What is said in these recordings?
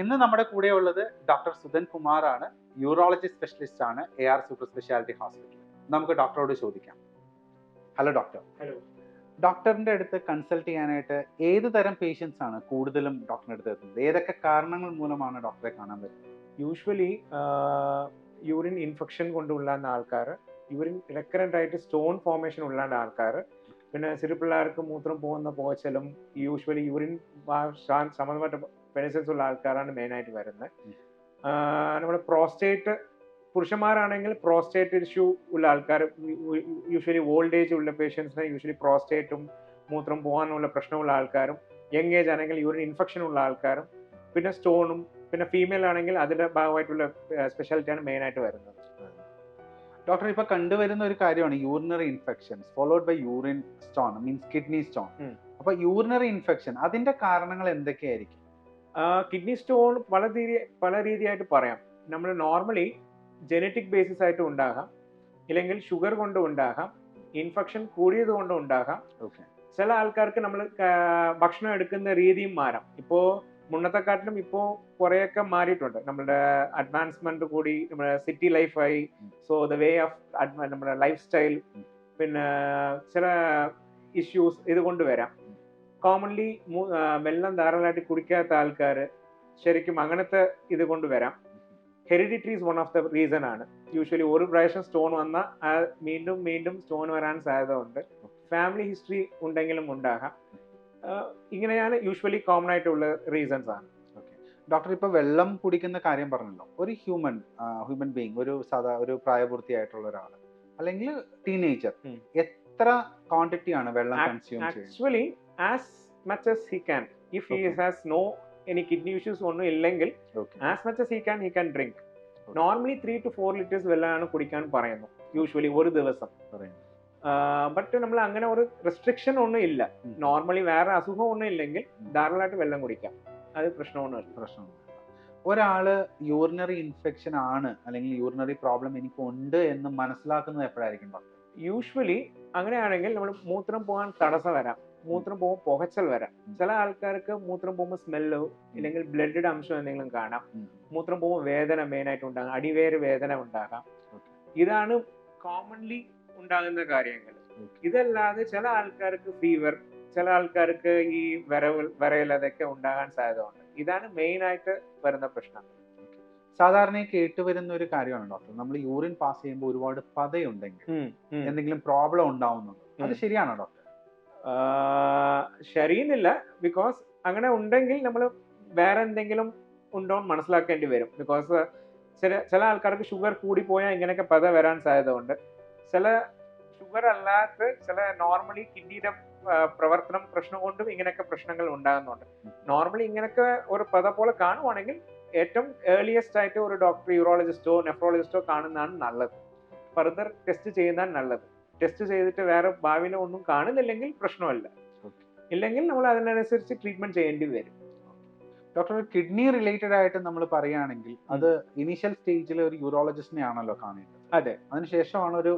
ഇന്ന് നമ്മുടെ കൂടെ ഉള്ളത് ഡോക്ടർ സുധൻ കുമാർ ആണ്. യൂറോളജി സ്പെഷ്യലിസ്റ്റ് ആണ് AR സൂപ്പർ സ്പെഷ്യാലിറ്റി ഹോസ്പിറ്റൽ. നമുക്ക് ഡോക്ടറോട് ചോദിക്കാം. Hello doctor. ഹലോ. ഡോക്ടറിന്റെ അടുത്ത് കൺസൾട്ട് ചെയ്യാനായിട്ട് ഏത് തരം പേഷ്യൻസ് ആണ് കൂടുതലും ഡോക്ടറിന്റെ അടുത്ത് എത്തുന്നത്? ഏതൊക്കെ കാരണങ്ങൾ മൂലമാണ് ഡോക്ടറെ കാണാൻ വരുന്നത്? യൂഷ്വലി യൂറിൻ ഇൻഫെക്ഷൻ കൊണ്ടുള്ള ആൾക്കാർ, യൂറിൻ റെക്കറൻ്റ് ആയിട്ട് സ്റ്റോൺ ഫോർമേഷൻ ഉള്ള ആൾക്കാർ, പിന്നെ ചെറു പിള്ളേർക്ക് മൂത്രം പോകുന്ന പോച്ചലും യൂഷ്വലി യൂറിൻ സംബന്ധമായിട്ട് പെനിസൻസ് ഉള്ള ആൾക്കാരാണ് മെയിനായിട്ട് വരുന്നത്. നമ്മുടെ പ്രോസ്റ്റേറ്റ് പുരുഷന്മാരാണെങ്കിൽ പ്രോസ്റ്റേറ്റ് ഇഷ്യൂ ഉള്ള ആൾക്കാർ, യൂഷ്വലി ഓൾഡ് ഏജ് ഉള്ള പേഷ്യൻസിന് യൂഷ്വലി പ്രോസ്റ്റേറ്റും മൂത്രം പോകാനുള്ള പ്രശ്നമുള്ള ആൾക്കാരും, യങ് ഏജ് ആണെങ്കിൽ യൂറിൻ ഇൻഫെക്ഷൻ ഉള്ള ആൾക്കാരും, പിന്നെ സ്റ്റോണും, പിന്നെ ഫീമെയിൽ ആണെങ്കിൽ അതിന്റെ ഭാഗമായിട്ടുള്ള സ്പെഷ്യാലിറ്റിയാണ് മെയിനായിട്ട് വരുന്നത്. ഡോക്ടർ, ഇപ്പൊ കണ്ടുവരുന്ന ഒരു കാര്യമാണ് urinary infections followed by urine stone, means kidney stone. അപ്പൊ യൂറിനറി ഇൻഫെക്ഷൻ അതിന്റെ കാരണങ്ങൾ എന്തൊക്കെയായിരിക്കും? കിഡ്നി സ്റ്റോൺ പല രീതിയായിട്ട് പറയാം. നമ്മൾ നോർമലി ജനറ്റിക് ബേസിസ് ആയിട്ട് ഉണ്ടാകാം, ഇല്ലെങ്കിൽ ഷുഗർ കൊണ്ട് ഉണ്ടാകാം, ഇൻഫെക്ഷൻ കൂടിയത് കൊണ്ട് ഉണ്ടാകാം. ചില ആൾക്കാർക്ക് നമ്മൾ ഭക്ഷണം എടുക്കുന്ന രീതിയും മാറാം. ഇപ്പോൾ മുന്നത്തെക്കാട്ടിലും ഇപ്പോൾ കുറേയൊക്കെ മാറിയിട്ടുണ്ട്. നമ്മുടെ അഡ്വാൻസ്മെന്റ് കൂടി, നമ്മുടെ സിറ്റി ലൈഫായി. സോ ദ വേ ഓഫ് നമ്മുടെ ലൈഫ് സ്റ്റൈൽ, പിന്നെ ചില ഇഷ്യൂസ് ഇത് കൊണ്ടുവരാം. കോമൺലി വെള്ളം ധാരാളമായിട്ട് കുടിക്കാത്ത ആൾക്കാർ ശരിക്കും അങ്ങനത്തെ ഇത് കൊണ്ടുവരാം. Hereditary is one of the reason ആണ്. യൂഷ്വലി ഒരു പ്രാവശ്യം സ്റ്റോൺ വന്നാൽ വീണ്ടും വീണ്ടും സ്റ്റോൺ വരാൻ സാധ്യത ഉണ്ട്. ഫാമിലി ഹിസ്റ്ററി ഉണ്ടെങ്കിലും ഉണ്ടാകാം. ഇങ്ങനെയാണ് യൂഷ്വലി കോമൺ ആയിട്ടുള്ള റീസൺസ് ആണ്. ഡോക്ടർ, ഇപ്പൊ വെള്ളം കുടിക്കുന്ന കാര്യം പറഞ്ഞല്ലോ. ഒരു ഹ്യൂമൻ ബീങ്, ഒരു പ്രായപൂർത്തിയായിട്ടുള്ള ഒരാൾ അല്ലെങ്കിൽ ടീനേജർ എത്ര ക്വാണ്ടിറ്റി ആണ് വെള്ളം കൺസ്യൂം ചെയ്യുന്നത്? Actually as much as he can. If he has no any kidney issues ഒന്നും ഇല്ലെങ്കിൽ as much as he can drink. Normally 3 to 4 liters വെള്ളമാണ് കുടിക്കാൻ പറയുന്നു യൂഷ്വലി ഒരു ദിവസം. ബട്ട് നമ്മൾ അങ്ങനെ ഒരു റെസ്ട്രിക്ഷൻ ഒന്നും ഇല്ല. നോർമലി വേറെ അസുഖം ഒന്നും ഇല്ലെങ്കിൽ ധാരാളമായിട്ട് വെള്ളം കുടിക്കാം. അത് പ്രശ്നമൊന്നും. ഒരാള് യൂറിനറി ഇൻഫെക്ഷൻ ആണ് അല്ലെങ്കിൽ യൂറിനറി പ്രോബ്ലം എനിക്ക് ഉണ്ട് എന്ന് മനസ്സിലാക്കുന്നത് എപ്പോഴായിരിക്കും ഡോക്ടർ? യൂഷ്വലി അങ്ങനെയാണെങ്കിൽ നമ്മൾ മൂത്രം പോകാൻ തടസ്സം വരാം, മൂത്രം പോകുമ്പോൾ പുകച്ചൽ വരാം. ചില ആൾക്കാർക്ക് മൂത്രം പോകുമ്പോൾ സ്മെല്ലോ ഇല്ലെങ്കിൽ ബ്ലഡിന്റെ അംശം എന്തെങ്കിലും കാണാം. മൂത്രം പോകുമ്പോൾ വേദന മെയിനായിട്ട് ഉണ്ടാകാം, അടിവേര് വേദന ഉണ്ടാകാം. ഇതാണ് കോമൺലി ഉണ്ടാകുന്ന കാര്യങ്ങൾ. ഇതല്ലാതെ ചില ആൾക്കാർക്ക് ഫീവർ, ചില ആൾക്കാർക്ക് ഈ വിറയൽ അതൊക്കെ ഉണ്ടാകാൻ സാധ്യത ഉണ്ട്. ഇതാണ് മെയിൻ ആയിട്ട് വരുന്ന പ്രശ്നം. സാധാരണ കേട്ടുവരുന്ന ഒരു കാര്യമാണ് ഡോക്ടർ, നമ്മൾ യൂറിൻ പാസ് ചെയ്യുമ്പോൾ ഒരുപാട് പതയുണ്ടെങ്കിൽ എന്തെങ്കിലും പ്രോബ്ലം ഉണ്ടാവുന്നുണ്ട്. അത് ശരിയാണോ ഡോക്ടർ? ശരിയെന്നില്ല. ബിക്കോസ് അങ്ങനെ ഉണ്ടെങ്കിൽ നമ്മൾ വേറെ എന്തെങ്കിലും ഉണ്ടോ എന്ന് മനസ്സിലാക്കേണ്ടി വരും. ബിക്കോസ് ചില ആൾക്കാർക്ക് ഷുഗർ കൂടിപ്പോയാൽ ഇങ്ങനെയൊക്കെ പത വരാൻ സാധ്യത ഉണ്ട്. ചില ഷുഗർ അല്ലാത്ത ചില നോർമലി കിഡ്നിയുടെ പ്രവർത്തനം പ്രശ്നം കൊണ്ടും ഇങ്ങനെയൊക്കെ പ്രശ്നങ്ങൾ ഉണ്ടാകുന്നുണ്ട്. നോർമലി ഇങ്ങനെയൊക്കെ ഒരു പത പോലെ കാണുവാണെങ്കിൽ ഏറ്റവും ഏർലിയസ്റ്റ് ആയിട്ട് ഒരു ഡോക്ടർ, യൂറോളജിസ്റ്റോ നെഫ്രോളജിസ്റ്റോ കാണുന്നതാണ് നല്ലത്. ഫർദർ ടെസ്റ്റ് ചെയ്യുന്നതാണ് നല്ലത്. ടെസ്റ്റ് ചെയ്തിട്ട് വേറെ ഭാവിയിൽ ഒന്നും കാണുന്നില്ലെങ്കിൽ പ്രശ്നമല്ല. ഇല്ലെങ്കിൽ നമ്മൾ അതിനനുസരിച്ച് ട്രീറ്റ്മെന്റ് ചെയ്യേണ്ടി വരും. ഡോക്ടർ, കിഡ്നി റിലേറ്റഡ് ആയിട്ട് നമ്മൾ പറയുകയാണെങ്കിൽ അത് ഇനീഷ്യൽ സ്റ്റേജിൽ ഒരു യൂറോളജിസ്റ്റിനെ ആണല്ലോ കാണേണ്ടത്. അതെ. അതിനുശേഷമാണ് ഒരു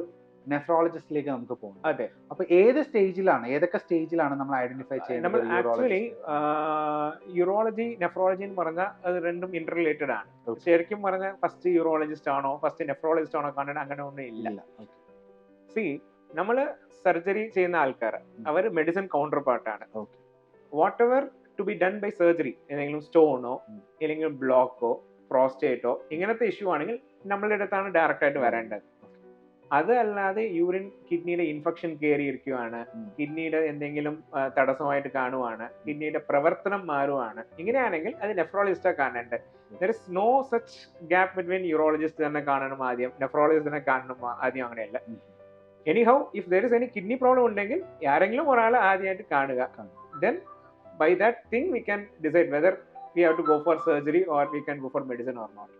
നെഫ്രോളജിസ്റ്റിലേക്ക് നമുക്ക് പോകുന്നത്. അതെ. അപ്പൊ ഏതൊക്കെ സ്റ്റേജിലാണ് നമ്മൾ ഐഡന്റിഫൈ ചെയ്യുന്നത്? നമ്മൾ ആക്ച്വലി യൂറോളജി നെഫ്രോളജി എന്ന് പറഞ്ഞാൽ അത് രണ്ടും ഇന്റർ റിലേറ്റഡ് ആണ്. ശരിക്കും പറഞ്ഞാൽ ഫസ്റ്റ് യൂറോളജിസ്റ്റ് ആണോ ഫസ്റ്റ് നെഫ്രോളജിസ്റ്റ് ആണോ കാണാൻ അങ്ങനെ ഒന്നും ഇല്ല. നമ്മള് സർജറി ചെയ്യുന്ന ആൾക്കാർ അവർ മെഡിസിൻ കൗണ്ടർ പാർട്ടാണ്. Whatever to be done by surgery, ഏതെങ്കിലും സ്റ്റോണോ അല്ലെങ്കിൽ ബ്ലോക്കോ പ്രോസ്റ്റേറ്റോ ഇങ്ങനത്തെ ഇഷ്യൂ ആണെങ്കിൽ നമ്മളുടെ അടുത്താണ് ഡയറക്റ്റ് ആയിട്ട് വരേണ്ടത്. അത് അല്ലാതെ യൂറിൻ കിഡ്നിയുടെ ഇൻഫെക്ഷൻ കയറിയിരിക്കുകയാണ്, കിഡ്നിയുടെ എന്തെങ്കിലും തടസ്സമായിട്ട് കാണുവാണ്, കിഡ്നിയുടെ പ്രവർത്തനം മാറുവാണ്, ഇങ്ങനെയാണെങ്കിൽ അത് നെഫ്രോളജിസ്റ്റാ കാണേണ്ടത്. There is no such gap between urologist തന്നെ കാണണം ആദ്യം, നെഫ്രോളജിസ്റ്റ് തന്നെ കാണണം ആദ്യം, അങ്ങനെയല്ല. Anyhow if there is any kidney problem ഉണ്ടെങ്കിൽ ആരെങ്കിലും ഒരാൾ ആദ്യമായിട്ട് കാണുക. Then by that thing we can decide whether we have to go for surgery or we can go for medicine or not.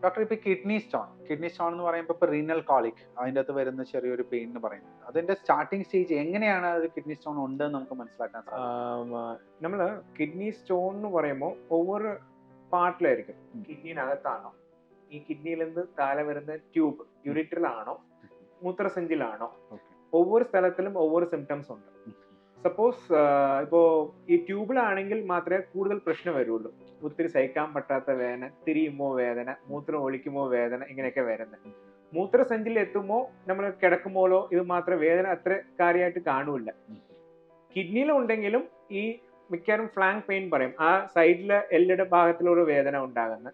Doctor, ഇപ്പൊ കിഡ്നി സ്റ്റോൺ എന്ന് പറയുമ്പോൾ ഇപ്പൊ renal colic അതിൻ്റെ അകത്ത് വരുന്ന ചെറിയൊരു പെയിൻ എന്ന് പറയുന്നത്, അതിന്റെ സ്റ്റാർട്ടിംഗ് സ്റ്റേജ് എങ്ങനെയാണ് അത് കിഡ്നി സ്റ്റോൺ ഉണ്ട് നമുക്ക് മനസ്സിലാക്കാൻ സാധിക്കും? നമ്മള് കിഡ്നി സ്റ്റോൺ എന്ന് പറയുമ്പോൾ ഒവ്വൊരു പാർട്ടിലായിരിക്കും. കിഡ്നിനകത്താണോ, ഈ കിഡ്നിയിൽ നിന്ന് താഴെ വരുന്ന ട്യൂബ് യൂറിറ്ററിലാണോ മൂത്രസഞ്ചിലാണോ, ഒവ്വൊരു സ്ഥലത്തിലും ഒവ്വൊരു സിംറ്റംസ് ഉണ്ട്. സപ്പോസ് ഇപ്പോൾ ഈ ട്യൂബിലാണെങ്കിൽ മാത്രമേ കൂടുതൽ പ്രശ്നം വരുള്ളൂ. ഒത്തിരി സഹിക്കാൻ പറ്റാത്ത വേദന, തിരിയുമ്പോൾ വേദന, മൂത്രം ഒഴിക്കുമ്പോൾ വേദന, ഇങ്ങനെയൊക്കെ വരുന്നത്. മൂത്രസഞ്ചിയിൽ എത്തുമ്പോൾ നമ്മൾ കിടക്കുമ്പോഴോ ഇത് മാത്രം വേദന അത്ര കാര്യമായിട്ട് കാണൂല. കിഡ്നിയിലുണ്ടെങ്കിലും ഈ മിക്കവാറും ഫ്ലാങ്ക് പെയിൻ പറയും, ആ സൈഡിലെ എല്ലിയുടെ ഭാഗത്തിലൊരു വേദന ഉണ്ടാകുന്ന,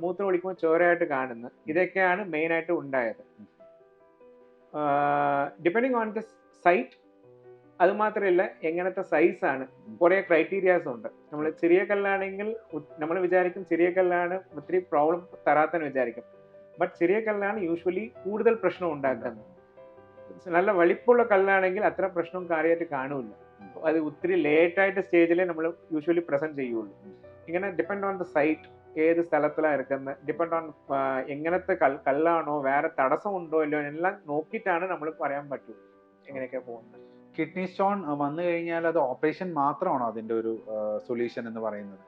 മൂത്രം ഒഴിക്കുമ്പോൾ ചോരയായിട്ട് കാണുന്ന, ഇതൊക്കെയാണ് മെയിൻ ആയിട്ട് ഉണ്ടായത്. ഡിപ്പെൻഡിങ് ഓൺ ദ സൈറ്റ്, അത് മാത്രമല്ല എങ്ങനത്തെ സൈസ് ആണ്, കുറെ ക്രൈറ്റീരിയാസ് ഉണ്ട്. നമ്മൾ ചെറിയ കല്ലാണെങ്കിൽ നമ്മൾ വിചാരിക്കും ചെറിയ കല്ലാണ് ഒത്തിരി പ്രോബ്ലം തരാത്തെന്ന് വിചാരിക്കും. ബട്ട് ചെറിയ കല്ലാണ് യൂഷ്വലി കൂടുതൽ പ്രശ്നം ഉണ്ടാക്കുന്നത്. നല്ല വലിപ്പമുള്ള കല്ലാണെങ്കിൽ അത്ര പ്രശ്നം കാര്യമായിട്ട് കാണൂല. അത് ഒത്തിരി ലേറ്റായിട്ട് സ്റ്റേജിലേ നമ്മൾ യൂഷ്വലി പ്രസന്റ് ചെയ്യുള്ളൂ. ഇങ്ങനെ ഡിപ്പെൻഡ് ഓൺ ദ സൈറ്റ്, ഏത് സ്ഥലത്തിലാണ് ഇരിക്കുന്നത്, ഡിപ്പെൻഡ് ഓൺ എങ്ങനത്തെ കല്ലാണോ, വേറെ തടസ്സമുണ്ടോ ഇല്ലയോ എല്ലാം നോക്കിയിട്ടാണ് നമ്മൾ പറയാൻ പറ്റൂ എങ്ങനെയൊക്കെ പോകുന്നത്. കിഡ്നി സ്റ്റോൺ വന്നു കഴിഞ്ഞാൽ അത് ഓപ്പറേഷൻ മാത്രമാണോ അതിന്റെ ഒരു സൊല്യൂഷൻ എന്ന് പറയുന്നത്?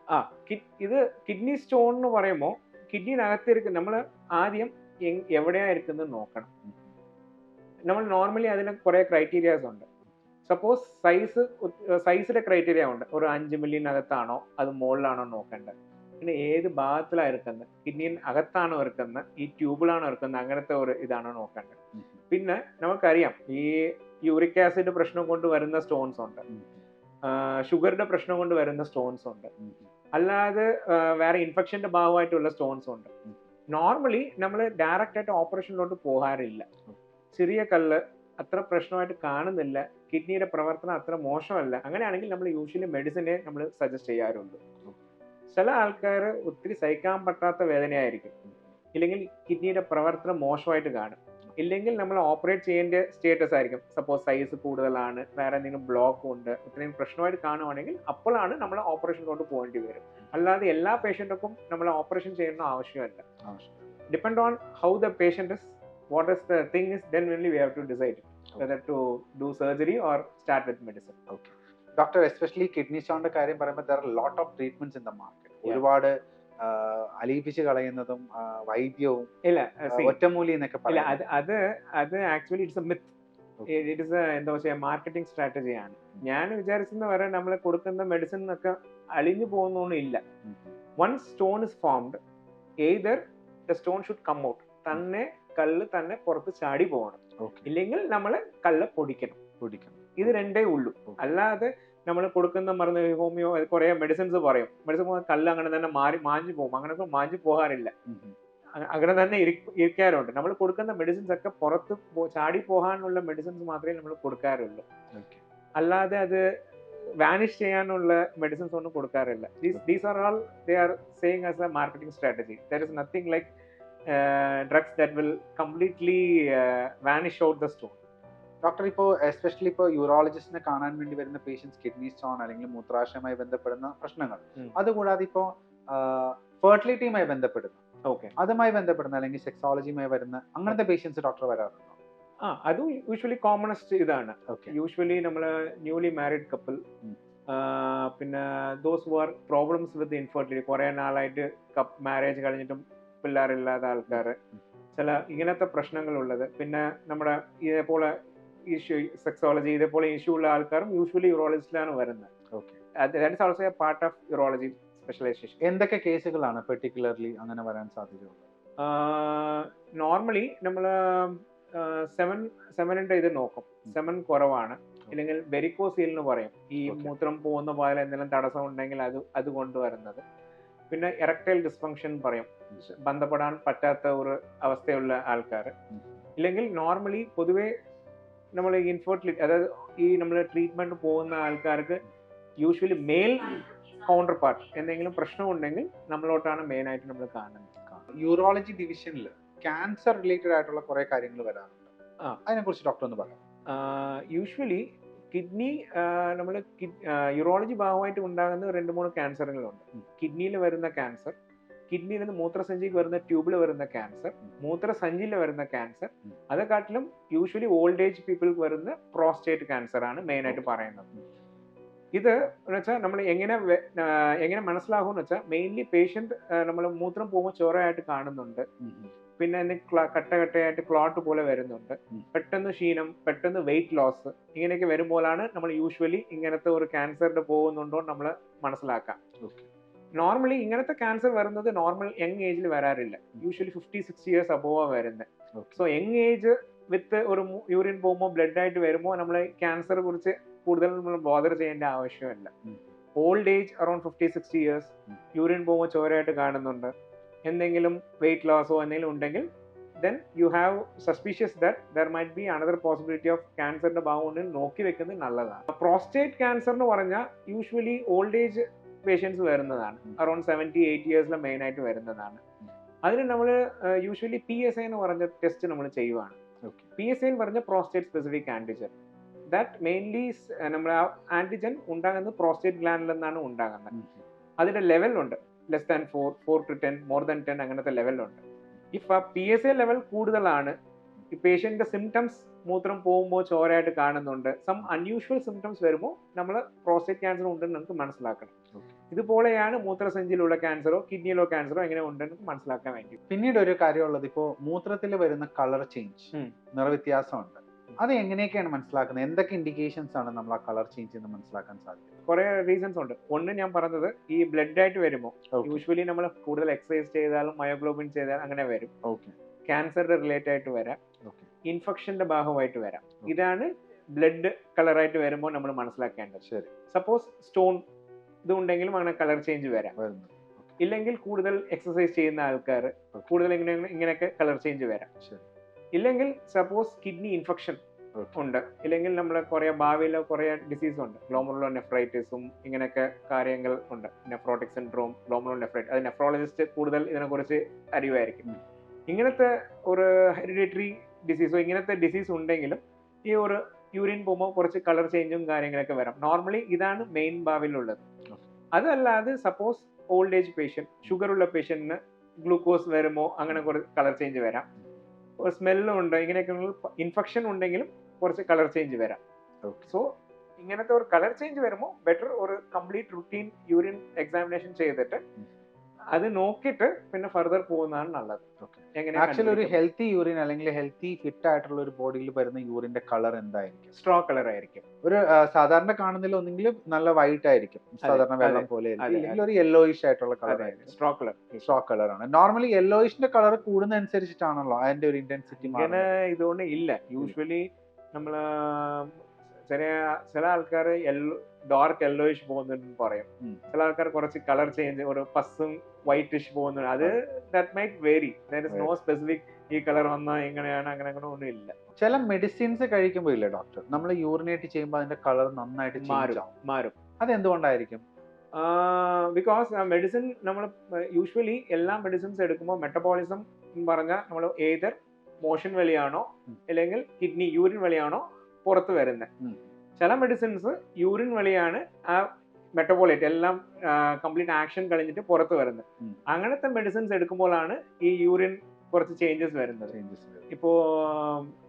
ഇത് കിഡ്നി സ്റ്റോൺ എന്ന് പറയുമ്പോൾ കിഡ്നിനകത്തിരിക്കും, നമ്മൾ ആദ്യം എവിടെയാ ഇരിക്കുന്നത് നോക്കണം. നമ്മൾ നോർമലി അതിന് കുറെ ക്രൈറ്റീരിയാസ് ഉണ്ട്. സപ്പോസ് സൈസിന്റെ ക്രൈറ്റീരിയ ഉണ്ട്. ഒരു 5 മില്ലിനകത്താണോ അത് മുകളിലാണോ നോക്കേണ്ടത്. പിന്നെ ഏത് ഭാഗത്തിലാണ് ഇരിക്കുന്നത്, കിഡ്നിയിൽ അകത്താണോ ഇരിക്കുന്നത്, ഈ ട്യൂബിലാണോ ഇരിക്കുന്നത്, അങ്ങനത്തെ ഒരു ഇതാണോ നോക്കേണ്ടത്. പിന്നെ നമുക്കറിയാം ഈ യൂറിക് ആസിഡ് പ്രശ്നം കൊണ്ട് വരുന്ന സ്റ്റോൺസ് ഉണ്ട്, ഷുഗറിന്റെ പ്രശ്നം കൊണ്ട് വരുന്ന സ്റ്റോൺസ് ഉണ്ട്, അല്ലാതെ വേറെ ഇൻഫെക്ഷന്റെ ഭാഗമായിട്ടുള്ള സ്റ്റോൺസ് ഉണ്ട്. നോർമലി നമ്മൾ ഡയറക്റ്റ് ആയിട്ട് ഓപ്പറേഷനിലോട്ട് പോകാറില്ല. ചെറിയ കല്ല് അത്ര പ്രശ്നമായിട്ട് കാണുന്നില്ല, കിഡ്നിയുടെ പ്രവർത്തനം അത്ര മോശമല്ല, അങ്ങനെയാണെങ്കിൽ നമ്മൾ യൂഷ്വലി മെഡിസിനെ നമ്മൾ സജസ്റ്റ് ചെയ്യാറുണ്ട്. ചില ആൾക്കാർ ഒത്തിരി സഹിക്കാൻ പറ്റാത്ത വേദനയായിരിക്കും, ഇല്ലെങ്കിൽ കിഡ്നിയുടെ പ്രവർത്തനം മോശമായിട്ട് കാണും, ഇല്ലെങ്കിൽ നമ്മൾ ഓപ്പറേറ്റ് ചെയ്യേണ്ട സ്റ്റേറ്റസ് ആയിരിക്കും. സപ്പോസ് സൈസ് കൂടുതലാണ്, വേറെ എന്തെങ്കിലും ബ്ലോക്ക് ഉണ്ട്, ഇത്രയും പ്രശ്നമായിട്ട് കാണുവാണെങ്കിൽ അപ്പോഴാണ് നമ്മൾ ഓപ്പറേഷനിലോട്ട് പോകേണ്ടി വരും. അല്ലാതെ എല്ലാ പേഷ്യൻറ്റും നമ്മൾ ഓപ്പറേഷൻ ചെയ്യേണ്ട ആവശ്യമല്ല. Depend on how the patient is, what is the thing is, then only we have to decide whether to do surgery or start with medicine. Okay. Doctor, especially kidney stone കാര്യം പറയുമ്പോൾ there are a lot of treatments in the market. ഒരുപാട് അലിയിപ്പിച്ച് കളയുന്നതും വൈദ്യവും ഇല്ല, ഒറ്റമൂലി എന്നൊക്കെ പറയാം. അത് actually it's A myth. It is എന്താ വെച്ചാൽ മാർക്കറ്റിംഗ് സ്ട്രാറ്റജിയാണ്. ഞാൻ വിചാരിച്ചെന്ന് പറയാൻ നമ്മൾ കൊടുക്കുന്ന മെഡിസിൻ ഒക്കെ അലിഞ്ഞു പോകുന്നൊന്നുമില്ല. Once stone is formed, either the stone should come out, തന്നെ കല്ല് തന്നെ പുറത്ത് ചാടി പോകണം, ഇല്ലെങ്കിൽ നമ്മൾ കല്ല് പൊടിക്കണം. ഇത് രണ്ടേ ഉള്ളൂ. അല്ലാതെ നമ്മൾ കൊടുക്കുന്ന മരുന്ന് ഹോമിയോ കുറെ മെഡിസിൻസ് പറയും, മെഡിസിൻ കല്ല് അങ്ങനെ തന്നെ മാഞ്ഞു പോകും. അങ്ങനെയൊക്കെ മാഞ്ഞു പോകാറില്ല, അങ്ങനെ തന്നെ ഇരിക്കാറുണ്ട്. നമ്മൾ കൊടുക്കുന്ന മെഡിസിൻസ് ഒക്കെ പുറത്ത് ചാടി പോകാനുള്ള മെഡിസിൻസ് മാത്രമേ നമ്മൾ കൊടുക്കാറുള്ളൂ. അല്ലാതെ അത് വാനിഷ് ചെയ്യാനുള്ള മെഡിസിൻസ് ഒന്നും കൊടുക്കാറില്ല. These are all they are saying as A marketing strategy. There is nothing like drugs that will completely vanish out the stone. Doctor, ഇപ്പോൾ എസ്പെഷ്യലി ഇപ്പോൾ യൂറോളജിസ്റ്റിനെ കാണാൻ വേണ്ടി വരുന്ന പേഷ്യൻസ് കിഡ്നി സ്റ്റോൺ അല്ലെങ്കിൽ മൂത്രാശയവുമായി ബന്ധപ്പെടുന്ന പ്രശ്നങ്ങൾ, അതുകൂടാതെ ഇപ്പോൾ ഫെർട്ടിലിറ്റിയുമായി ബന്ധപ്പെടുന്ന, അതുമായി ബന്ധപ്പെടുന്ന അല്ലെങ്കിൽ സെക്സോളജിയുമായി വരുന്ന അങ്ങനത്തെ പേഷ്യൻസ് ഡോക്ടർ വരാറുണ്ടോ? അതും യൂഷ്വലി കോമണസ്റ്റ് ഇതാണ്. യൂഷ്വലി നമ്മൾ ന്യൂലി മാരീഡ് കപ്പിൾ, പിന്നെ those who are problems with infertility, കുറെ നാളായിട്ട് മാരേജ് കഴിഞ്ഞിട്ടും പിള്ളേരില്ലാത്ത ആൾക്കാർ, ചില ഇങ്ങനത്തെ പ്രശ്നങ്ങളുള്ളത്, പിന്നെ നമ്മുടെ ഇതേപോലെ ഇഷ്യൂ സെക്സോളജി ഇതേപോലെ ഇഷ്യൂ ഉള്ള ആൾക്കാരും യൂഷ്വലി യൂറോളജിസ്റ്റിലാണ് വരുന്നത്. That is also a part of urology specialisation. എന്തൊക്കെ കേസുകളാണ് പെർട്ടിക്കുലർലി അങ്ങനെ വരാൻ സാധ്യതയുള്ളത്? നോർമലി നമ്മൾ സെമനിന്റെ ഇത് നോക്കും. സെമൻ കുറവാണ്, ഇല്ലെങ്കിൽ വെരിക്കോസീൽ എന്ന് പറയും, ഈ മൂത്രം പോകുന്ന പോലെ എന്തെങ്കിലും തടസ്സം ഉണ്ടെങ്കിൽ അത് കൊണ്ടുവരുന്നത്. പിന്നെ എറക്ടൈൽ ഡിസ്ഫങ്ഷൻ പറയും, ബന്ധപ്പെടാൻ പറ്റാത്ത ഒരു അവസ്ഥയുള്ള ആൾക്കാർ. ഇല്ലെങ്കിൽ നോർമലി പൊതുവെ നമ്മൾ ഇൻഫെർട്ടിലിറ്റി, അതായത് ഈ നമ്മൾ ട്രീറ്റ്മെന്റ് പോകുന്ന ആൾക്കാർക്ക് യൂഷ്വലി മെയിൽ കൗണ്ടർ പാർട്ട് എന്തെങ്കിലും പ്രശ്നമുണ്ടെങ്കിൽ നമ്മളോട്ടാണ് മെയിൻ ആയിട്ട് നമ്മൾ കാണുന്നത്. യൂറോളജി ഡിവിഷനിൽ ക്യാൻസർ റിലേറ്റഡ് ആയിട്ടുള്ള കുറെ കാര്യങ്ങൾ വരാറുണ്ട്, അതിനെ കുറിച്ച് ഡോക്ടർ ഒന്ന് പറയാം. യൂഷ്വലി കിഡ്നി നമ്മൾ യൂറോളജി ഭാഗമായിട്ട് ഉണ്ടാകുന്ന 2-3 ക്യാൻസറുകളുണ്ട്. കിഡ്നിയിൽ വരുന്ന ക്യാൻസർ, കിഡ്നിയിൽ നിന്ന് മൂത്രസഞ്ചിക്ക് വരുന്ന ട്യൂബിൽ വരുന്ന ക്യാൻസർ, മൂത്രസഞ്ചിയിൽ വരുന്ന ക്യാൻസർ, അതെക്കാട്ടിലും യൂഷ്വലി ഓൾഡ് ഏജ് പീപ്പിൾക്ക് വരുന്ന പ്രോസ്റ്റേറ്റ് ക്യാൻസർ ആണ് മെയിൻ ആയിട്ട് പറയുന്നത്. ഇത് എന്ന് വെച്ചാൽ നമ്മൾ എങ്ങനെ മനസ്സിലാകുമെന്ന് വെച്ചാൽ മെയിൻലി പേഷ്യന്റ് നമ്മൾ മൂത്രം പോകുമ്പോൾ ചോരയായിട്ട് കാണുന്നുണ്ട്, പിന്നെ കട്ടയായിട്ട് ക്ലോട്ട് പോലെ വരുന്നുണ്ട്, പെട്ടെന്ന് ക്ഷീണം, പെട്ടെന്ന് വെയിറ്റ് ലോസ്, ഇങ്ങനെയൊക്കെ വരുമ്പോഴാണ് നമ്മൾ യൂഷ്വലി ഇങ്ങനത്തെ ഒരു ക്യാൻസറിന്റെ പോകുന്നുണ്ടോ നമ്മൾ മനസ്സിലാക്കാം. നോർമലി ഇങ്ങനത്തെ ക്യാൻസർ വരുന്നത് നോർമൽ യങ് ഏജിൽ വരാറില്ല, യൂഷ്വലി 50-60 ഇയേഴ്സ് അബോവ് വരുന്നത്. സോ യങ് ഏജ് വിത്ത് ഒരു യൂറിൻ പോകുമ്പോൾ ബ്ലഡ് ആയിട്ട് വരുമ്പോൾ നമ്മൾ ക്യാൻസറെ കുറിച്ച് കൂടുതൽ നമ്മൾ ബോധർ ചെയ്യേണ്ട ആവശ്യമില്ല. Old age around 50-60 years urine പോകുമ്പോൾ ചോരയായിട്ട് കാണുന്നുണ്ട്, എന്തെങ്കിലും വെയിറ്റ് ലോസോ എന്തെങ്കിലും ഉണ്ടെങ്കിൽ then you have suspicious that there might be another possibility of ക്യാൻസറിന്റെ ഭാഗം നോക്കി വെക്കുന്നത് നല്ലതാണ്. പ്രോസ്റ്റേറ്റ് ക്യാൻസർ എന്ന് പറഞ്ഞാൽ യൂഷ്വലി ഓൾഡ് ഏജ് പേഷ്യൻസ് വരുന്നതാണ്, അറൌണ്ട് 70-80 ഇയേഴ്സിലെ മെയിൻ ആയിട്ട് വരുന്നതാണ്. അതിന് നമ്മൾ യൂഷ്വലി PSA എന്ന് പറഞ്ഞ ടെസ്റ്റ് നമ്മൾ ചെയ്യുവാണ്. PSA എന്ന് പറഞ്ഞ prostate specific antigen. That mainly നമ്മൾ ആ ആന്റിജൻ ഉണ്ടാകുന്നത് പ്രോസ്റ്റേറ്റ് ഗ്ലാൻഡിൽ നിന്നാണ് ഉണ്ടാകുന്നത്. അതിന്റെ ലെവലുണ്ട്, less than 4 to 10, more than 10 അങ്ങനത്തെ ലെവലുണ്ട്. ഇഫ് ആ PSA ലെവൽ കൂടുതലാണ്, ഈ പേഷ്യന്റിന്റെ സിംറ്റംസ് മൂത്രം പോകുമ്പോൾ ചോരയായിട്ട് കാണുന്നുണ്ട്, സം അൺയൂഷ്വൽ സിംറ്റംസ് വരുമ്പോൾ നമ്മൾ പ്രോസ്റ്റേറ്റ് ക്യാൻസർ ഉണ്ടെന്ന് നമുക്ക് മനസ്സിലാക്കണം. ഇതുപോലെയാണ് മൂത്രസഞ്ചിയിലുള്ള ക്യാൻസറോ കിഡ്നിയിലോ ക്യാൻസറോ എങ്ങനെ ഉണ്ടെന്ന് മനസ്സിലാക്കാൻ വേണ്ടി. പിന്നീട് ഒരു കാര്യമുള്ളത്, ഇപ്പോൾ മൂത്രത്തിൽ വരുന്ന കളർ ചേഞ്ച്, നിറവ്യത്യാസമുണ്ട്, അത് എങ്ങനെയൊക്കെയാണ് മനസ്സിലാക്കുന്നത്? എന്തൊക്കെ ഇൻഡിക്കേഷൻസ് ആണ് നമ്മൾ ആ കളർ ചേഞ്ച് എന്ന് മനസ്സിലാക്കാൻ സാധിക്കുന്നത്? കുറെ റീസൺസ് ഉണ്ട്. ഒന്ന് ഞാൻ പറഞ്ഞത്, ഈ ബ്ലഡ് ആയിട്ട് വരുമ്പോൾ യൂഷ്വലി നമ്മൾ കൂടുതൽ എക്സസൈസ് ചെയ്താലും മയോഗ്ലോബിൻ ചെയ്താലും അങ്ങനെ വരും. ക്യാൻസറിന്റെ റിലേറ്റഡ് ആയിട്ട് വരാം, ഇൻഫെക്ഷന്റെ ഭാഗമായിട്ട് വരാം. ഇതാണ് ബ്ലഡ് കളറായിട്ട് വരുമ്പോൾ നമ്മൾ മനസ്സിലാക്കേണ്ടത്. ശരി. സപ്പോസ് സ്റ്റോൺ ഇതുണ്ടെങ്കിലും അങ്ങനെ കളർ ചേഞ്ച് വരാം. ഇല്ലെങ്കിൽ കൂടുതൽ എക്സസൈസ് ചെയ്യുന്ന ആൾക്കാർ കൂടുതൽ ഇങ്ങനെയൊക്കെ കളർ ചേഞ്ച് വരാം. ഇല്ലെങ്കിൽ സപ്പോസ് കിഡ്നി ഇൻഫെക്ഷൻ ഉണ്ട്, ഇല്ലെങ്കിൽ നമ്മൾ കുറെ ഭാവിയിൽ കുറെ ഡിസീസ് ഉണ്ട്, ഗ്ലോമറുലോ നെഫ്രൈറ്റിസും ഇങ്ങനെയൊക്കെ കാര്യങ്ങൾ ഉണ്ട്, നെഫ്രോട്ടിക് സിൻഡ്രോം, ഗ്ലോമറുലോ നെഫ്രൈറ്റിസ്. അത് നെഫ്രോളജിസ്റ്റ് കൂടുതൽ ഇതിനെക്കുറിച്ച് അറിവായിരിക്കും. ഇങ്ങനത്തെ ഒരു ഹെറിഡിറ്ററി ഡിസീസോ ഇങ്ങനത്തെ ഡിസീസ് ഉണ്ടെങ്കിലും ഈ ഒരു യൂറിൻ പോകുമ്പോൾ കുറച്ച് കളർ ചേഞ്ചും കാര്യങ്ങളൊക്കെ വരാം. നോർമലി ഇതാണ് മെയിൻ ഭാവിയിലുള്ളത്. അതല്ലാതെ suppose old age patient, sugar ഉള്ള പേഷ്യന്റിന് ഗ്ലൂക്കോസ് വരുമ്പോൾ അങ്ങനെ കുറച്ച് കളർ ചേഞ്ച് വരാം. ഒരു സ്മെല്ലും ഉണ്ട്, ഇങ്ങനെയൊക്കെ ഇൻഫെക്ഷൻ ഉണ്ടെങ്കിലും കുറച്ച് കളർ ചേഞ്ച് വരാം. സോ ഇങ്ങനത്തെ ഒരു കളർ ചേഞ്ച് വരുമ്പോൾ ബെറ്റർ ഒരു കംപ്ലീറ്റ് റുട്ടീൻ യൂറിൻ എക്സാമിനേഷൻ ചെയ്തിട്ട് അത് നോക്കിയിട്ട് പിന്നെ ഫർദർ പോകുന്നതാണ് നല്ലത്. ആക്ച്വലി ഒരു ഹെൽത്തി യൂറിൻ അല്ലെങ്കിൽ ഹെൽത്തി ഫിറ്റ് ആയിട്ടുള്ള ഒരു ബോഡിയിൽ വരുന്ന യൂറിന്റെ കളർ എന്തായിരിക്കും? സ്ട്രോ കളർ ആയിരിക്കും. ഒരു സാധാരണ കാണുന്നതിൽ ഒന്നെങ്കിൽ നല്ല വൈറ്റ് ആയിരിക്കും, സാധാരണ വെള്ളം പോലെ, അല്ലെങ്കിൽ ഒരു യെല്ലോയിഷ് ആയിട്ടുള്ള കളർ ആയിരിക്കും. സ്ട്രോ കളർ ആണ്. നോർമലി യെല്ലോയിഷിന്റെ കളർ കൂടുന്നതനുസരിച്ചിട്ടാണല്ലോ അതിന്റെ ഒരു ഇന്റൻസിറ്റി. ഇതുകൊണ്ട് ഇല്ല, യൂഷ്വലി നമ്മള് ചില ആൾക്കാർ ഡാർക്ക് യെല്ലോയിഷ് പോകുന്നുണ്ടെന്ന് പറയും, ചില ആൾക്കാർ കുറച്ച് കളർ ചേഞ്ച് ഒരു പസ്സും വൈറ്റിഷ് പോകുന്നുണ്ട്. അത് that might vary. There is no specific ഈ കളർ വന്നാൽ എങ്ങനെയാണ് അങ്ങനെ ഒന്നും ഇല്ല. ചില മെഡിസിൻസ് കഴിക്കുമ്പോൾ ഇല്ലേ ഡോക്ടർ, നമ്മൾ യൂറിനേറ്റ് ചെയ്യുമ്പോൾ അതിന്റെ കളർ നന്നായിട്ട് മാറും. അത് എന്തുകൊണ്ടായിരിക്കും? ബിക്കോസ് മെഡിസിൻ നമ്മൾ യൂഷ്വലി എല്ലാ മെഡിസിൻസ് എടുക്കുമ്പോൾ മെറ്റബോളിസം പറഞ്ഞാൽ നമ്മൾ ഏതർ മോഷൻ വഴിയാണോ അല്ലെങ്കിൽ കിഡ്നി യൂറിൻ വഴിയാണോ പുറത്ത് വരുന്നത്. ചില മെഡിസിൻസ് യൂറിൻ വഴിയാണ് ആ മെറ്റബോളൈറ്റ് എല്ലാം കംപ്ലീറ്റ് ആക്ഷൻ കഴിഞ്ഞിട്ട് പുറത്ത് വരുന്നത്. അങ്ങനത്തെ മെഡിസിൻസ് എടുക്കുമ്പോഴാണ് ഈ യൂറിൻ കുറച്ച് ചേഞ്ചസ് വരുന്നത്. ഇപ്പോ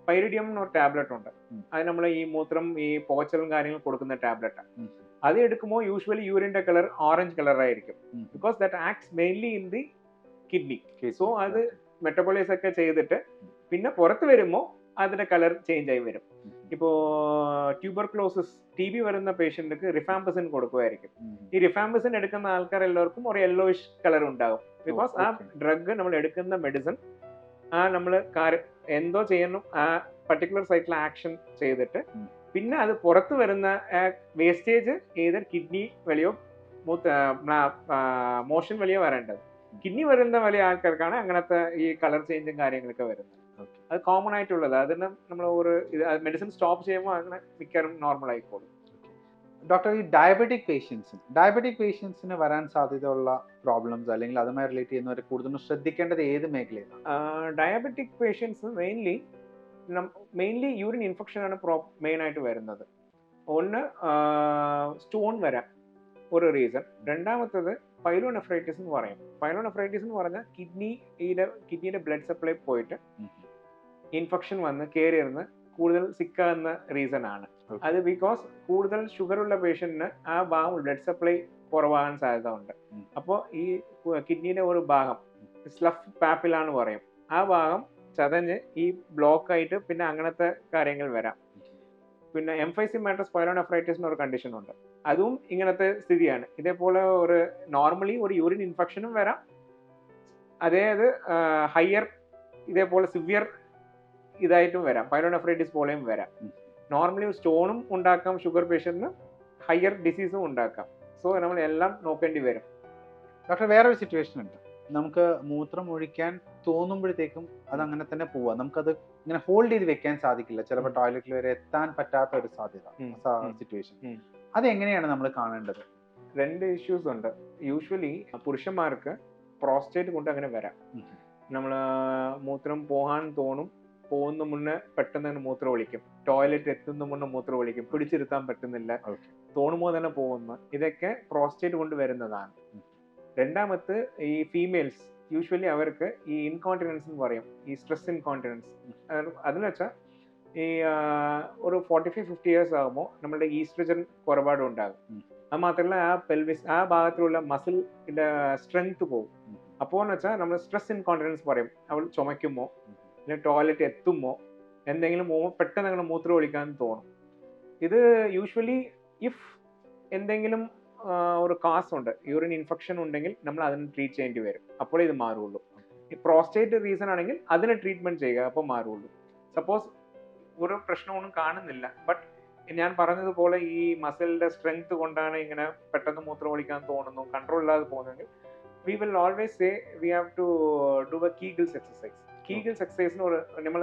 പൈറിഡിയം എന്നൊരു ടാബ്ലറ്റ് ഉണ്ട്, അത് നമ്മൾ ഈ മൂത്രം ഈ പോച്ചലും കാര്യങ്ങളും കൊടുക്കുന്ന ടാബ്ലറ്റാണ്. അത് എടുക്കുമ്പോൾ യൂഷ്വലി യൂറിന്റെ കളർ ഓറഞ്ച് കളർ ആയിരിക്കും, because that acts mainly in the kidney. So അത് മെറ്റബോളൈസ് ഒക്കെ ചെയ്തിട്ട് പിന്നെ പുറത്ത് വരുമ്പോൾ അതിന്റെ കളർ ചേഞ്ച് ആയി വരും. ഇപ്പോ ട്യൂബർക്ലോസിസ് TB വരുന്ന പേഷ്യന്റിക്ക് റിഫാംപസിൻ കൊടുക്കുമായിരിക്കും. ഈ റിഫാംപസിൻ എടുക്കുന്ന ആൾക്കാർ എല്ലാവർക്കും ഒരു യെല്ലോയിഷ് കളർ ഉണ്ടാകും, ബിക്കോസ് ആ ഡ്രഗ് നമ്മൾ എടുക്കുന്ന മെഡിസിൻ ആ നമ്മൾ എന്തോ ചെയ്യണം ആ പർട്ടിക്കുലർ സൈറ്റിൽ ആക്ഷൻ ചെയ്തിട്ട് പിന്നെ അത് പുറത്ത് വരുന്ന വേസ്റ്റേജ് ഏതൊരു കിഡ്നി വഴിയോ മോഷൻ വഴിയോ വരേണ്ടത്. കിഡ്നി വരുന്ന വലിയ ആൾക്കാർക്കാണ് അങ്ങനത്തെ ഈ കളർ ചേഞ്ചും കാര്യങ്ങളൊക്കെ വരുന്നത്. അത് കോമൺ ആയിട്ടുള്ളത്. അതിന് നമ്മൾ ഒരു മെഡിസിൻ സ്റ്റോപ്പ് ചെയ്യുമ്പോൾ അങ്ങനെ മിക്കവാറും നോർമൽ ആയിക്കോളും. ഡോക്ടർ, ഈ ഡയബറ്റിക് പേഷ്യൻസിന് വരാൻ സാധ്യതയുള്ള പ്രോബ്ലംസ് അല്ലെങ്കിൽ അതുമായി റിലേറ്റ് ചെയ്യുന്നവരെ കൂടുതലും ശ്രദ്ധിക്കേണ്ടത് ഏത് മേഖലയിലാണ്? Diabetic patients mainly urine infection ആണ് മെയിൻ ആയിട്ട് വരുന്നത്. ഒന്ന് സ്റ്റോൺ വരാം ഒരു റീസൺ. രണ്ടാമത്തത് പൈലോനെഫ്രൈറ്റിസ് എന്ന് പറയും. പൈലോനെഫ്രൈറ്റിസ് എന്ന് പറഞ്ഞാൽ കിഡ്നിയുടെ ബ്ലഡ് സപ്ലൈ പോയിട്ട് ഇൻഫെക്ഷൻ വന്ന് കയറി ഇരുന്ന് കൂടുതൽ സിക്കാകുന്ന റീസൺ ആണ്. അത് ബിക്കോസ് കൂടുതൽ ഷുഗർ ഉള്ള പേഷ്യന്റിന് ആ ഭാഗം ബ്ലഡ് സപ്ലൈ കുറവാകാൻ സാധ്യത ഉണ്ട്. അപ്പോൾ ഈ കിഡ്നിയുടെ ഒരു ഭാഗം സ്ലഫ് പാപ്പിലാന്ന് പറയും, ആ ഭാഗം ചതഞ്ഞ് ഈ ബ്ലോക്ക് ആയിട്ട് പിന്നെ അങ്ങനത്തെ കാര്യങ്ങൾ വരാം. പിന്നെ എംഫൈസിമാറ്റസ് പൈലോനെഫ്രൈറ്റിസ് എന്നൊരു കണ്ടീഷൻ ഉണ്ട്, അതും ഇങ്ങനത്തെ സ്ഥിതിയാണ്. ഇതേപോലെ ഒരു നോർമലി ഒരു യൂറിൻ ഇൻഫെക്ഷനും വരാം, അതായത് ഹയർ ഇതേപോലെ സിവിയർ ഇതായിട്ടും വരാം, പൈലോനെഫ്രൈറ്റിസ് പോലെയും വരാം. നോർമലി സ്റ്റോണും ഉണ്ടാക്കാം ഷുഗർ പേഷ്യന്റിന്, ഹയർ ഡിസീസും ഉണ്ടാക്കാം. സോ നമ്മൾ എല്ലാം നോക്കേണ്ടി വരും. ഡോക്ടർ, വേറൊരു സിറ്റുവേഷൻ ഉണ്ട്. നമുക്ക് മൂത്രം ഒഴിക്കാൻ തോന്നുമ്പോഴത്തേക്കും അത് അങ്ങനെ തന്നെ പോവാ, നമുക്കത് ഇങ്ങനെ ഹോൾഡ് ചെയ്ത് വെക്കാൻ സാധിക്കില്ല, ചിലപ്പോൾ ടോയ്ലറ്റിൽ വരെ എത്താൻ പറ്റാത്ത ഒരു സിറ്റുവേഷൻ. അത് എങ്ങനെയാണ് നമ്മൾ കാണേണ്ടത്? രണ്ട് ഇഷ്യൂസ് ഉണ്ട്. യൂഷ്വലി പുരുഷന്മാർക്ക് പ്രോസ്റ്റേറ്റ് കൊണ്ട് അങ്ങനെ വരാം. നമ്മൾ മൂത്രം പോകാൻ തോന്നും, പോകുന്ന മുന്നേ പെട്ടെന്ന് തന്നെ മൂത്രം ഒഴിക്കും, ടോയ്ലറ്റ് എത്തുന്ന മുന്നേ മൂത്രം ഒഴിക്കും, പിടിച്ചിരുത്താൻ പറ്റുന്നില്ല, തോന്നുമ്പോൾ തന്നെ പോകുന്നു. ഇതൊക്കെ പ്രോസ്റ്റേറ്റ് കൊണ്ട് വരുന്നതാണ്. രണ്ടാമത്തെ ഈ ഫീമെയിൽസ് യൂഷ്വലി അവർക്ക് ഈ ഇൻകോണ്ടിനൻസ് എന്ന് പറയും, ഈ സ്ട്രെസ് ഇൻകോണ്ടിനൻസ്. അതെന്ന് വെച്ചാൽ ഈ ഒരു 45-50 ഇയേഴ്സ് ആകുമ്പോൾ നമ്മളുടെ ഈസ്ട്രജൻ കുറപാട് ഉണ്ടാകും. അത് മാത്രമല്ല ആ പെൽവിസ് ആ ഭാഗത്തിലുള്ള മസിലിന്റെ സ്ട്രെങ്ത് പോകും. അപ്പോൾ എന്ന് വെച്ചാൽ നമ്മൾ സ്ട്രെസ് ഇൻകോണ്ടിനൻസ് പറയും. അവൾ ചുമയ്ക്കുമോ അല്ലെങ്കിൽ ടോയ്ലറ്റ് എത്തുമോ എന്തെങ്കിലും പെട്ടെന്ന് അങ്ങനെ മൂത്രം ഒഴിക്കാൻ തോന്നും. ഇത് യൂഷ്വലി ഇഫ് എന്തെങ്കിലും ഒരു കാസ് ഉണ്ട്, യൂറിൻ ഇൻഫെക്ഷൻ ഉണ്ടെങ്കിൽ നമ്മൾ അതിന് ട്രീറ്റ് ചെയ്യേണ്ടി വരും, അപ്പോഴേ ഇത് മാറുള്ളൂ. ഈ പ്രോസ്റ്റേറ്റ് റീസൺ ആണെങ്കിൽ അതിന് ട്രീറ്റ്മെന്റ് ചെയ്യുക, അപ്പോൾ മാറുള്ളൂ. സപ്പോസ് ഒരു പ്രശ്നമൊന്നും കാണുന്നില്ല, ബട്ട് ഞാൻ പറഞ്ഞതുപോലെ ഈ മസിലിന്റെ സ്ട്രെങ്ത് കൊണ്ടാണ് ഇങ്ങനെ പെട്ടെന്ന് മൂത്രം ഒഴിക്കാൻ തോന്നുന്നു, കൺട്രോൾ ഇല്ലാതെ പോകുന്നെങ്കിൽ we will always say we have to do a Kegels exercise. Kegels exercise ഒരു നമ്മൾ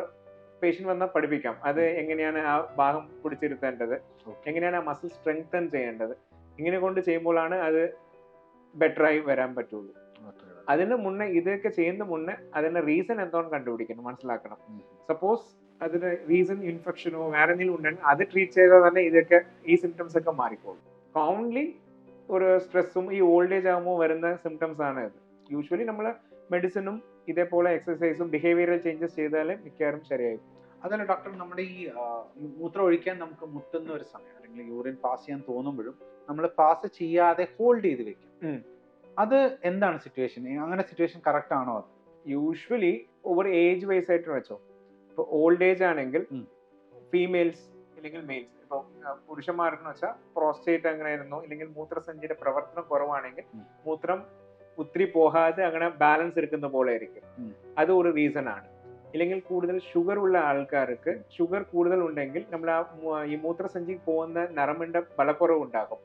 പേഷ്യന്റ് വന്നാൽ പഠിപ്പിക്കാം, അത് എങ്ങനെയാണ് ആ ഭാഗം പിടിച്ചിരുത്തേണ്ടത്, എങ്ങനെയാണ് ആ മസിൽ സ്ട്രെങ്തൻ ചെയ്യേണ്ടത്. ഇങ്ങനെ കൊണ്ട് ചെയ്യുമ്പോഴാണ് അത് ബെറ്റർ ആയി വരാൻ പറ്റുള്ളൂ. അതിന് മുന്നേ ഇതൊക്കെ ചെയ്യുന്ന മുന്നേ അതിന്റെ റീസൺ എന്തോന്ന് കണ്ടുപിടിക്കണം, മനസ്സിലാക്കണം. സപ്പോസ് അതിന് റീസൺ ഇൻഫെക്ഷനോ വേറെ എന്തെങ്കിലും ഉണ്ടെങ്കിൽ അത് ട്രീറ്റ് ചെയ്താൽ തന്നെ ഇതൊക്കെ ഈ സിംറ്റംസ് ഒക്കെ മാറിക്കോളും. കോമൺലി ഒരു സ്ട്രെസ്സും ഈ ഓൾഡ് ഏജ് ആകുമ്പോൾ വരുന്ന സിംറ്റംസ് ആണ് ഇത്. യൂഷ്വലി നമ്മൾ മെഡിസിനും ഇതേപോലെ എക്സസൈസും ബിഹേവിയറൽ ചേഞ്ചസ് ചെയ്താലേ മിക്കവാറും ശരിയായി. അതല്ല ഡോക്ടർ, നമ്മുടെ ഈ മൂത്രം ഒഴിക്കാൻ നമുക്ക് മുട്ടുന്ന ഒരു സമയം അല്ലെങ്കിൽ യൂറിൻ പാസ് ചെയ്യാൻ തോന്നുമ്പോഴും നമ്മൾ പാസ് ചെയ്യാതെ ഹോൾഡ് ചെയ്ത് വെക്കും, അത് എന്താണ് സിറ്റുവേഷൻ? അങ്ങനെ സിറ്റുവേഷൻ കറക്റ്റ് ആണോ? അത് യൂഷ്വലി ഓവർ ഏജ് വൈസ് ആയിട്ട് വെച്ചോ. ഇപ്പോൾ ഓൾഡ് ഏജ് ആണെങ്കിൽ ഫീമെയിൽസ് അല്ലെങ്കിൽ മെയിൽസ്, ഇപ്പോൾ പുരുഷന്മാർക്ക് വെച്ചാൽ പ്രോസ്റ്റേറ്റ് അങ്ങനെ ആയിരുന്നു, ഇല്ലെങ്കിൽ മൂത്രസഞ്ചിയുടെ പ്രവർത്തനം കുറവാണെങ്കിൽ മൂത്രം ഒത്തിരി പോകാതെ അങ്ങനെ ബാലൻസ് എടുക്കുന്ന പോലെ ആയിരിക്കും, അത് ഒരു റീസൺ ആണ്. ഇല്ലെങ്കിൽ കൂടുതൽ ഷുഗർ ഉള്ള ആൾക്കാർക്ക് ഷുഗർ കൂടുതൽ ഉണ്ടെങ്കിൽ നമ്മൾ ഈ മൂത്രസഞ്ചി പോകുന്ന നരമ്പിന്റെ ബലക്കുറവ് ഉണ്ടാകും,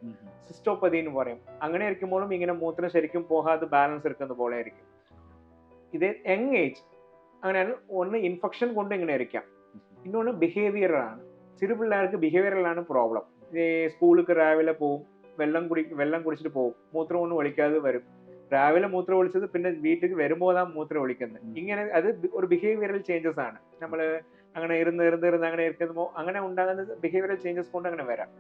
സിസ്റ്റോപ്പതി എന്ന് പറയും. അങ്ങനെ ഇരിക്കുമ്പോഴും ഇങ്ങനെ മൂത്രം ശരിക്കും പോകാതെ ബാലൻസ് എടുക്കുന്ന പോലെ ആയിരിക്കും. ഇത് യങ് ഏജ് അങ്ങനെയാണ്. ഒന്ന് ഇൻഫെക്ഷൻ കൊണ്ട് ഇങ്ങനെ ആയിരിക്കാം, ഇന്നൊന്ന് ബിഹേവിയറാണ്. ചെറു പിള്ളേർക്ക് ബിഹേവിയറലാണ് പ്രോബ്ലം. ഈ സ്കൂളിലേക്ക് രാവിലെ പോവും, വെള്ളം കുടിച്ചിട്ട് പോവും, മൂത്രം ഒന്നും ഒഴിക്കാതെ വരും, രാവിലെ മൂത്രം ഒഴിച്ചത് പിന്നെ വീട്ടിൽ വരുമ്പോഴാണ് മൂത്രം ഒഴിക്കുന്നത്. ഇങ്ങനെ അത് ഒരു ബിഹേവിയറൽ ചേഞ്ചസ് ആണ്. നമ്മൾ അങ്ങനെ ഇരുന്ന് അങ്ങനെ ഇരിക്കുമ്പോൾ അങ്ങനെ ഉണ്ടാകുന്നത് ബിഹേവിയറൽ ചേഞ്ചസ് കൊണ്ട് അങ്ങനെ വരാം.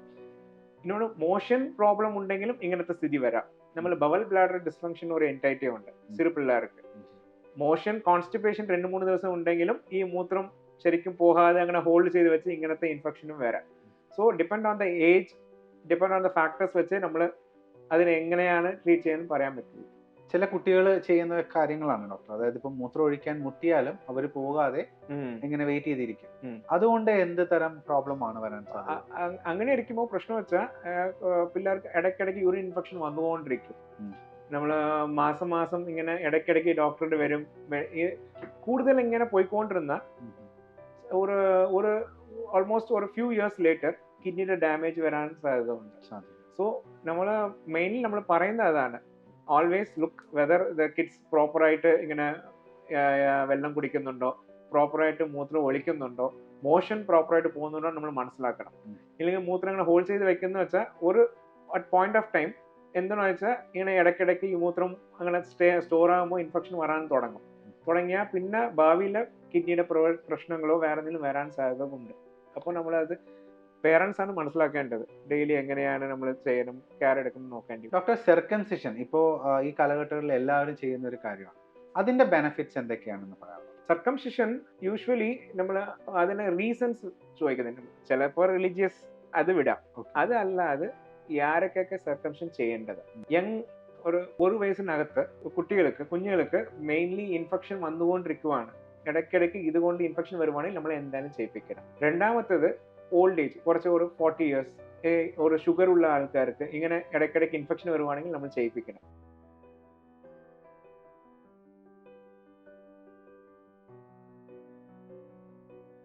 ഇന്നോട് മോഷൻ പ്രോബ്ലം ഉണ്ടെങ്കിലും ഇങ്ങനത്തെ സ്ഥിതി വരാം. നമ്മൾ ബവൽ ബ്ലാഡർ ഡിസ്ഫങ്ഷൻ ഒരു എൻറ്റൈറ്റി ഉണ്ട് ചെറു പിള്ളേർക്ക്. മോഷൻ കോൺസ്റ്റിപ്പേഷൻ 2-3 ദിവസം ഉണ്ടെങ്കിലും ഈ മൂത്രം ശരിക്കും പോകാതെ അങ്ങനെ ഹോൾഡ് ചെയ്ത് വെച്ച് ഇങ്ങനത്തെ ഇൻഫെക്ഷനും വരാം. So depend on the age, depend on the factors വെച്ച് നമ്മൾ അതിനെ എങ്ങനെയാണ് ട്രീറ്റ് ചെയ്യാൻ പറയാൻ പറ്റുള്ളൂ. ചില കുട്ടികൾ ചെയ്യുന്ന കാര്യങ്ങളാണ് ഡോക്ടർ, അതായത് ഇപ്പം മൂത്രം ഒഴിക്കാൻ മുട്ടിയാലും അവർ പോകാതെ ഇങ്ങനെ വെയിറ്റ് ചെയ്തിരിക്കും. അതുകൊണ്ട് എന്ത് തരം പ്രോബ്ലം ആണ് വരാൻ സാധ്യത? അങ്ങനെ ഇരിക്കുമ്പോൾ പ്രശ്നം വെച്ചാൽ പിള്ളേർക്ക് ഇടയ്ക്കിടയ്ക്ക് യൂറിൻ ഇൻഫെക്ഷൻ വന്നുകൊണ്ടിരിക്കും. നമ്മൾ മാസം ഇങ്ങനെ ഇടയ്ക്കിടയ്ക്ക് ഡോക്ടറുടെ വരും. കൂടുതൽ ഇങ്ങനെ പോയിക്കൊണ്ടിരുന്ന ഒരു ഓൾമോസ്റ്റ് ഒരു ഫ്യൂ ഇയേഴ്സ് ലേറ്റർ കിഡ്നിയുടെ ഡാമേജ് വരാൻ സാധ്യത ഉണ്ട്. സോ നമ്മൾ മെയിൻലി നമ്മൾ പറയുന്നത് അതാണ്, always look whether the kids പ്രോപ്പറായിട്ട് ഇങ്ങനെ വെള്ളം കുടിക്കുന്നുണ്ടോ, പ്രോപ്പറായിട്ട് മൂത്രം ഒഴിക്കുന്നുണ്ടോ, മോഷൻ പ്രോപ്പറായിട്ട് പോകുന്നുണ്ടോ നമ്മൾ മനസ്സിലാക്കണം. ഇല്ലെങ്കിൽ മൂത്രം ഇങ്ങനെ ഹോൾഡ് ചെയ്ത് വെക്കുന്ന വെച്ചാൽ ഒരു അറ്റ് പോയിന്റ് ഓഫ് ടൈം എന്താണെന്ന് വെച്ചാൽ ഇങ്ങനെ ഇടയ്ക്കിടയ്ക്ക് ഈ മൂത്രം അങ്ങനെ സ്റ്റോർ ആകുമ്പോൾ ഇൻഫെക്ഷൻ വരാൻ തുടങ്ങിയാൽ പിന്നെ ഭാവിയിൽ കിഡ്നിയുടെ പ്രശ്നങ്ങളോ വേറെ എന്തെങ്കിലും വരാൻ സാധ്യത ഉണ്ട്. അപ്പോൾ നമ്മളത് പേരൻസ് ആണ് മനസ്സിലാക്കേണ്ടത്. ഡെയിലി എങ്ങനെയാണ് നമ്മൾ ചെയ്യണം, കെയർ എടുക്കണം നോക്കേണ്ടി. ഡോക്ടർ, സെർക്കംസിഷൻ ഇപ്പോൾ ഈ കാലഘട്ടങ്ങളിൽ എല്ലാവരും ചെയ്യുന്ന ഒരു കാര്യമാണ്, അതിന്റെ ബെനിഫിറ്റ്സ് എന്തൊക്കെയാണെന്ന് പറയാം. സർക്കംസിഷൻ യൂഷ്വലി നമ്മൾ അതിന് റീസൺസ് ചോദിക്കുന്നുണ്ട്. ചിലപ്പോൾ റിലീജിയസ് അത് വിടാം. അതല്ലാതെ ആരൊക്കെ സർക്കംഷൻ ചെയ്യേണ്ടത്, യങ് ഒരു വയസ്സിനകത്ത് കുഞ്ഞുങ്ങൾക്ക് മെയിൻലി ഇൻഫെക്ഷൻ വന്നുകൊണ്ടിരിക്കുവാണ്, ഇടയ്ക്കിടയ്ക്ക് ഇതുകൊണ്ട് ഇൻഫെക്ഷൻ വരുവാണെങ്കിൽ നമ്മൾ എന്തായാലും ചെയ്യിപ്പിക്കണം. രണ്ടാമത്തേത് ഓൾഡ് ഏജ്, കുറച്ച് ഒരു 40 years ഒരു ഷുഗർ ഉള്ള ആൾക്കാർക്ക് ഇങ്ങനെ ഇടയ്ക്കിടയ്ക്ക് ഇൻഫെക്ഷൻ വരുവാണെങ്കിൽ നമ്മൾ ചെയ്യിപ്പിക്കണം.